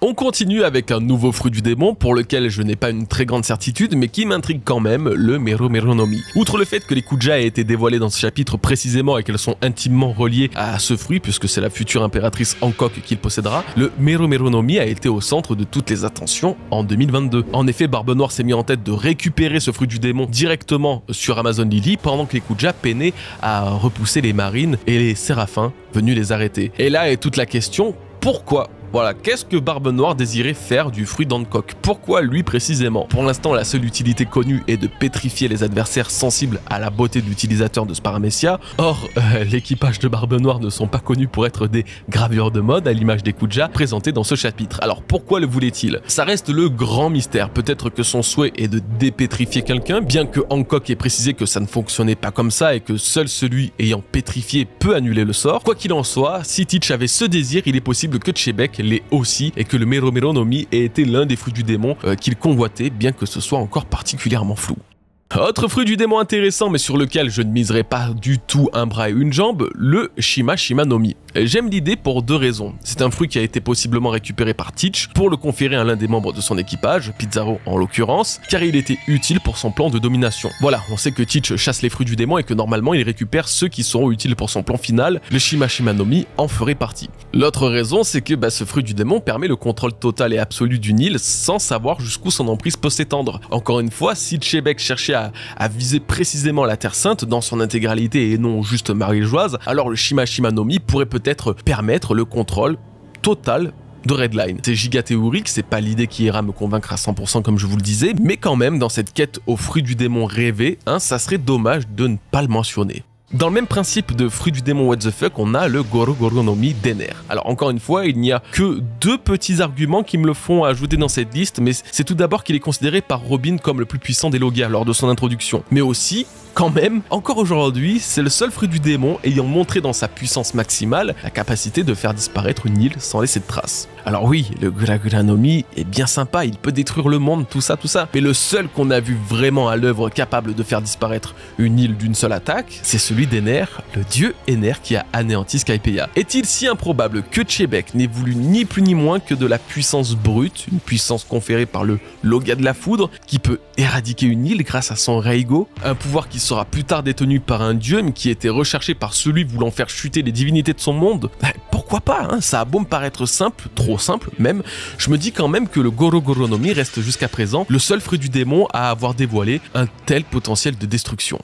[SPEAKER 1] On continue avec un nouveau fruit du démon pour lequel je n'ai pas une très grande certitude mais qui m'intrigue quand même, le Meromeronomi. Outre le fait que les Kuja aient été dévoilés dans ce chapitre précisément et qu'elles sont intimement reliées à ce fruit puisque c'est la future impératrice Hancock qu'il possédera, le Meromeronomi a été au centre de toutes les attentions en 2022. En effet, Barbe Noire s'est mis en tête de récupérer ce fruit du démon directement sur Amazon Lily pendant que les Kuja peinaient à repousser les marines et les séraphins venus les arrêter. Et là est toute la question, pourquoi ? Voilà, qu'est-ce que Barbe Noire désirait faire du fruit d'Hancock? Pourquoi lui précisément? Pour l'instant, la seule utilité connue est de pétrifier les adversaires sensibles à la beauté de l'utilisateur de ce paramécia. Or, l'équipage de Barbe Noire ne sont pas connus pour être des graveurs de mode à l'image des Kuja présentés dans ce chapitre. Alors pourquoi le voulait-il? Ça reste le grand mystère. Peut-être que son souhait est de dépétrifier quelqu'un, bien que Hancock ait précisé que ça ne fonctionnait pas comme ça et que seul celui ayant pétrifié peut annuler le sort. Quoi qu'il en soit, si Teach avait ce désir, il est possible que Chebek l'est aussi et que le Meromeronomi ait été l'un des fruits du démon qu'il convoitait, bien que ce soit encore particulièrement flou. Autre fruit du démon intéressant mais sur lequel je ne miserai pas du tout un bras et une jambe, le Shima Shima no Mi. J'aime l'idée pour deux raisons. C'est un fruit qui a été possiblement récupéré par Teach pour le conférer à l'un des membres de son équipage, Pizarro en l'occurrence, car il était utile pour son plan de domination. Voilà, on sait que Teach chasse les fruits du démon et que normalement il récupère ceux qui seront utiles pour son plan final, le Shima Shima no Mi en ferait partie. L'autre raison c'est que ce fruit du démon permet le contrôle total et absolu d'une île sans savoir jusqu'où son emprise peut s'étendre. Encore une fois, si Chebek cherchait à viser précisément la Terre Sainte dans son intégralité et non juste Marie-Joise, alors le Shima Shima no Mi pourrait peut-être permettre le contrôle total de Redline. C'est giga théorique, c'est pas l'idée qui ira me convaincre à 100% comme je vous le disais, mais quand même dans cette quête au fruit du démon rêvé, ça serait dommage de ne pas le mentionner. Dans le même principe de fruit du démon what the fuck, on a le Goro Goro no Mi d'Ener. Alors encore une fois, il n'y a que deux petits arguments qui me le font ajouter dans cette liste, mais c'est tout d'abord qu'il est considéré par Robin comme le plus puissant des Logia lors de son introduction. Mais aussi, quand même, encore aujourd'hui, c'est le seul fruit du démon ayant montré dans sa puissance maximale la capacité de faire disparaître une île sans laisser de traces. Alors oui, le Gura Gura no Mi est bien sympa, il peut détruire le monde, tout ça, mais le seul qu'on a vu vraiment à l'œuvre capable de faire disparaître une île d'une seule attaque, c'est celui d'Ener, le dieu Ener qui a anéanti Skypiea. Est-il si improbable que Chebek n'ait voulu ni plus ni moins que de la puissance brute, une puissance conférée par le Logia de la Foudre, qui peut éradiquer une île grâce à son Reigo, un pouvoir qui sera plus tard détenu par un dieu mais qui était recherché par celui voulant faire chuter les divinités de son monde? Pourquoi pas, ça a beau me paraître simple, trop simple même, je me dis quand même que le Goro Goro no Mi reste jusqu'à présent le seul fruit du démon à avoir dévoilé un tel potentiel de destruction.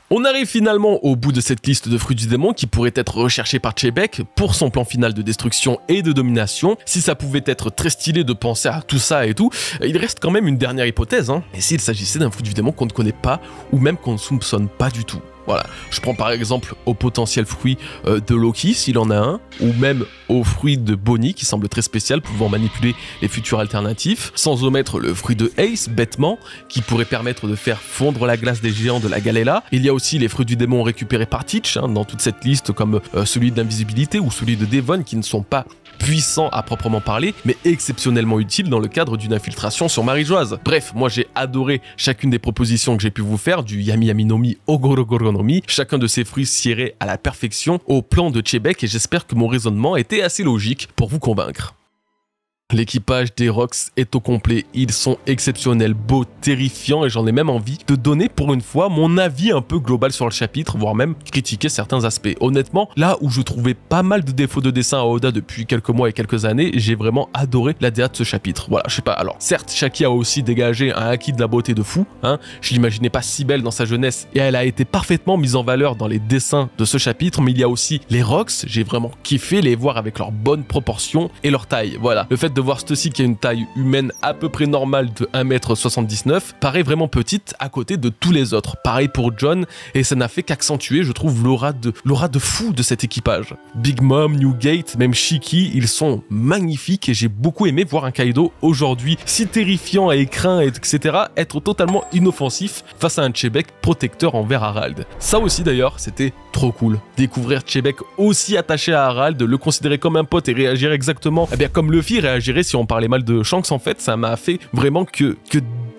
[SPEAKER 1] On arrive finalement au bout de cette liste de fruits du démon qui pourrait être recherché par Chebek pour son plan final de destruction et de domination. Si ça pouvait être très stylé de penser à tout ça et tout, il reste quand même une dernière hypothèse. Et s'il s'agissait d'un fruit du démon qu'on ne connaît pas ou même qu'on ne soupçonne pas du tout. Voilà, je prends par exemple au potentiel fruit de Loki s'il en a un, ou même au fruit de Bonnie qui semble très spécial pouvant manipuler les futurs alternatifs, sans omettre le fruit de Ace bêtement qui pourrait permettre de faire fondre la glace des géants de la Galela. Il y a aussi les fruits du démon récupérés par Teach dans toute cette liste comme celui d'invisibilité ou celui de Devon qui ne sont pas puissants à proprement parler, mais exceptionnellement utiles dans le cadre d'une infiltration sur Marie-Joise. Bref, moi j'ai adoré chacune des propositions que j'ai pu vous faire, du Yami Yami no Mi au Goro Goro no Mi. Chacun de ces fruits siérait à la perfection au plan de Chebek et j'espère que mon raisonnement était assez logique pour vous convaincre. L'équipage des Rox est au complet, ils sont exceptionnels, beaux, terrifiants et j'en ai même envie de donner pour une fois mon avis un peu global sur le chapitre, voire même critiquer certains aspects. Honnêtement, là où je trouvais pas mal de défauts de dessin à Oda depuis quelques mois et quelques années, j'ai vraiment adoré la DA de ce chapitre. Voilà, je sais pas, alors certes, Shaki a aussi dégagé un acquis de la beauté de fou, hein, je l'imaginais pas si belle dans sa jeunesse et elle a été parfaitement mise en valeur dans les dessins de ce chapitre, mais il y a aussi les Rox, j'ai vraiment kiffé les voir avec leurs bonnes proportions et leur taille, voilà. Le fait de voir Stussy qui a une taille humaine à peu près normale de 1,79 m paraît vraiment petite à côté de tous les autres. Pareil pour John, et ça n'a fait qu'accentuer, je trouve, l'aura de fou de cet équipage. Big Mom, Newgate, même Shiki, ils sont magnifiques et j'ai beaucoup aimé voir un Kaido aujourd'hui si terrifiant et craint, etc., être totalement inoffensif face à un Chebek protecteur envers Harald. Ça aussi d'ailleurs, c'était trop cool. Découvrir Chebek aussi attaché à Harald, le considérer comme un pote et réagir exactement comme Luffy réagirait si on parlait mal de Shanks, en fait, ça m'a fait vraiment que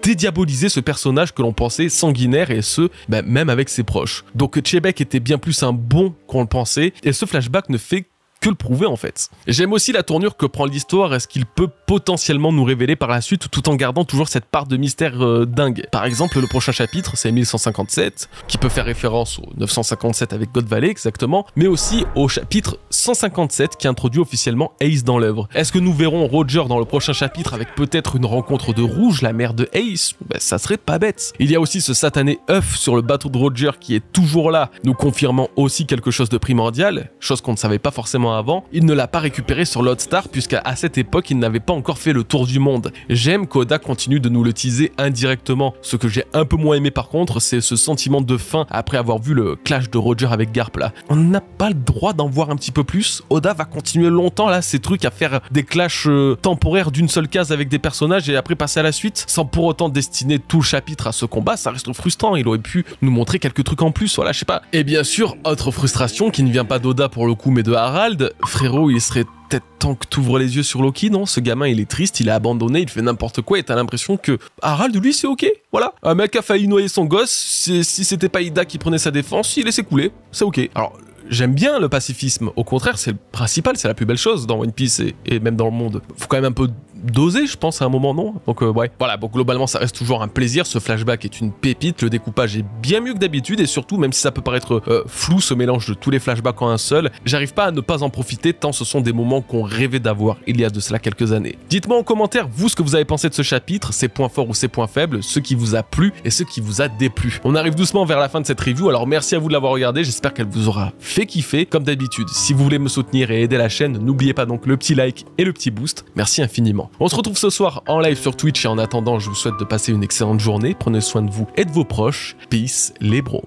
[SPEAKER 1] dédiaboliser ce personnage que l'on pensait sanguinaire et ce, même avec ses proches. Donc Chebek était bien plus un bon qu'on le pensait et ce flashback ne fait que le prouver en fait. J'aime aussi la tournure que prend l'histoire et ce qu'il peut potentiellement nous révéler par la suite tout en gardant toujours cette part de mystère dingue. Par exemple, le prochain chapitre, c'est 1157, qui peut faire référence au 957 avec God Valley exactement, mais aussi au chapitre 157 qui introduit officiellement Ace dans l'œuvre. Est-ce que nous verrons Roger dans le prochain chapitre avec peut-être une rencontre de Rouge, la mère de Ace? Ça serait pas bête. Il y a aussi ce satané œuf sur le bateau de Roger qui est toujours là, nous confirmant aussi quelque chose de primordial, chose qu'on ne savait pas forcément avant. Il ne l'a pas récupéré sur Lodestar puisqu'à cette époque il n'avait pas encore fait le tour du monde. J'aime qu'Oda continue de nous le teaser indirectement. Ce que j'ai un peu moins aimé par contre, c'est ce sentiment de faim après avoir vu le clash de Roger avec Garp là. On n'a pas le droit d'en voir un petit peu plus. Oda va continuer longtemps là ces trucs à faire des clashs temporaires d'une seule case avec des personnages et après passer à la suite sans pour autant destiner tout le chapitre à ce combat. Ça reste frustrant, il aurait pu nous montrer quelques trucs en plus, voilà, je sais pas. Et bien sûr, autre frustration qui ne vient pas d'Oda pour le coup mais de Harald. Frérot, il serait peut-être temps que t'ouvres les yeux sur Loki, non? Ce gamin, il est triste, il est abandonné, il fait n'importe quoi et t'as l'impression que Harald, lui, c'est ok. Voilà. Un mec a failli noyer son gosse, si c'était pas Ida qui prenait sa défense, il laissait couler. C'est ok. Alors, j'aime bien le pacifisme. Au contraire, c'est le principal, c'est la plus belle chose dans One Piece et même dans le monde. Faut quand même un peu doser, je pense, à un moment, non? Donc, ouais. Voilà, bon, globalement, ça reste toujours un plaisir. Ce flashback est une pépite. Le découpage est bien mieux que d'habitude et surtout, même si ça peut paraître flou, ce mélange de tous les flashbacks en un seul, j'arrive pas à ne pas en profiter tant ce sont des moments qu'on rêvait d'avoir il y a de cela quelques années. Dites-moi en commentaire, vous, ce que vous avez pensé de ce chapitre, ses points forts ou ses points faibles, ce qui vous a plu et ce qui vous a déplu. On arrive doucement vers la fin de cette review, alors merci à vous de l'avoir regardé. J'espère qu'elle vous aura fait kiffer. Comme d'habitude, si vous voulez me soutenir et aider la chaîne, n'oubliez pas donc le petit like et le petit boost. Merci infiniment. On se retrouve ce soir en live sur Twitch et en attendant, je vous souhaite de passer une excellente journée. Prenez soin de vous et de vos proches. Peace les bros.